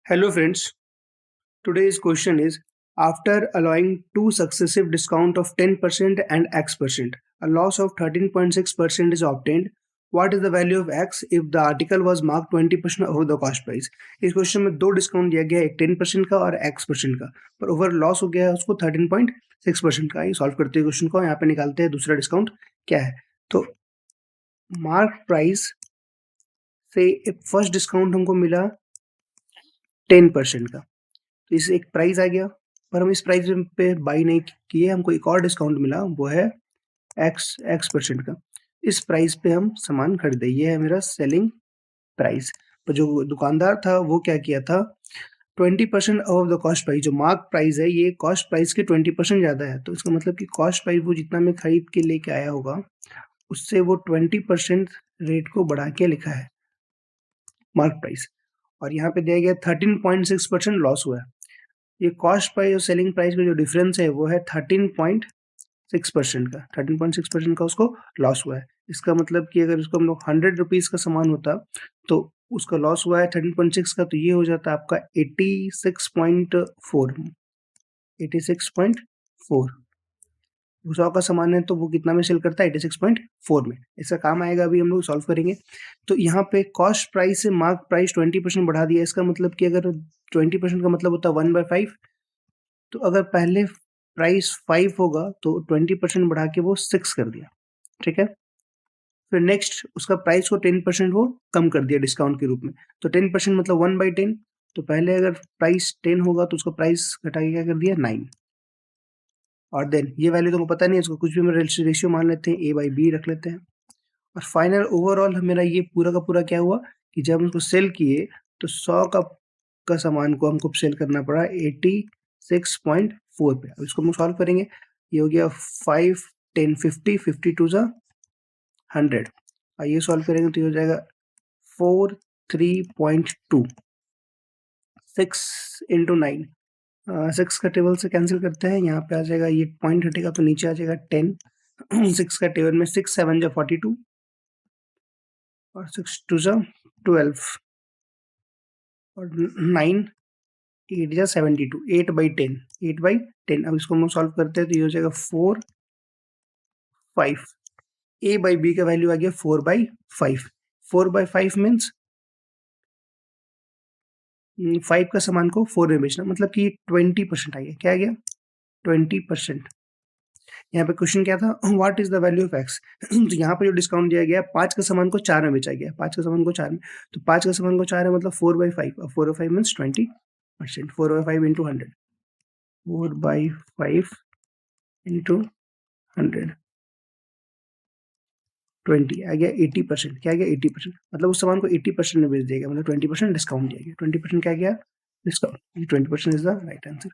Hello friends, today's question is after allowing two successive discount of 10% and x%, a loss of 13.6% is obtained. What is the value of x if the article was marked 20% over the cost price? इस question में दो discount दिया गया है, एक 10% का और x% का, पर ओवर लॉस हो गया है उसको 13.6% का। ये सॉल्व करते हैं क्वेश्चन को, यहाँ पे निकालते हैं दूसरा डिस्काउंट क्या है। तो मार्क प्राइस से फर्स्ट डिस्काउंट हमको मिला 10% का, तो इस एक प्राइस आ गया, पर हम इस प्राइस पे बाई नहीं किए, हमको एक और डिस्काउंट मिला, वो है x% का। इस प्राइस पे हम सामान खरीदे, ये है मेरा सेलिंग प्राइस। पर जो दुकानदार था वो क्या किया था, 20% ऑफ द कॉस्ट प्राइस, जो मार्क प्राइस है ये कॉस्ट प्राइस के 20% ज़्यादा है, तो इसका मतलब कि कॉस्ट प्राइस वो जितना में खरीद के लेके आया होगा उससे वो 20% रेट को बढ़ा के लिखा है मार्क प्राइस, और यहाँ पे दिया गया 13.6% लॉस हुआ है। ये कॉस्ट प्राइस और सेलिंग प्राइस में जो डिफरेंस है वो है 13.6% का, 13.6% का उसको लॉस हुआ है। इसका मतलब कि अगर उसको हम लोग 100 रुपीज़ का सामान होता तो उसका लॉस हुआ है 13.6 का, तो ये हो जाता है आपका 86.4। 86.4 100 का सामान है तो वो कितना में सेल करता है, 86.4 में। इसका काम आएगा, अभी हम लोग सॉल्व करेंगे। तो यहाँ पे कॉस्ट प्राइस से मार्क प्राइस 20% बढ़ा दिया, इसका मतलब कि अगर 20% का मतलब होता है 1/5, तो अगर पहले प्राइस 5 होगा तो 20% बढ़ा के वो 6 कर दिया, ठीक है। फिर नेक्स्ट उसका प्राइस को 10% वो कम कर दिया डिस्काउंट के रूप में, तो 10% मतलब 1/10, तो पहले अगर प्राइस 10 होगा तो उसका प्राइस घटा के क्या कर दिया 9, और देन ये वैल्यू तो पता नहीं है, इसको कुछ भी हम रेशियो मान लेते हैं, A/B रख लेते हैं। और फाइनल ओवरऑल मेरा ये पूरा का पूरा क्या हुआ कि जब हम उसको सेल किए तो 100 का सामान को हमको सेल करना पड़ा 86.4 पे। अब इसको हम सॉल्व करेंगे, ये हो गया 5 10 50 50 टू ज़ा 100, और ये सॉल्व करेंगे तो ये हो जाएगा 4 3.2, 6 इंटू 9, 6 का टेबल से कैंसिल करते हैं, यहाँ पे आ जाएगा, ये पॉइंट हटेगा तो नीचे आ जाएगा 10। 6 का टेबल में 6 7 जा 42 और 6 2 जा 12 और 9 8 जा 72, 8/10, 8/10। अब इसको हम सॉल्व करते हैं तो ये हो जाएगा 4 5। A/B का वैल्यू आ गया 4/5। 4/5 मीन्स 5 का सामान को 4 में बेचना, मतलब कि 20% आ गया। क्या आ गया, 20%। यहाँ पे क्वेश्चन क्या था, what is the value of x. तो यहाँ पे जो डिस्काउंट दिया गया 5 का सामान को 4 में बेचा गया, 5 का सामान को 4 में, तो 5 का सामान को 4 है मतलब 4/5, और 4/5 मीन्स 20%। 4/5 इंटू 100, 4/5 इंटू 100, 20 आ गया 80%। क्या आ गया 80%, मतलब उस सामान को 80% में बेच दिया गया, मतलब 20% डिस्काउंट दिया गया। 20% क्या गया, discount. 20% is the right answer.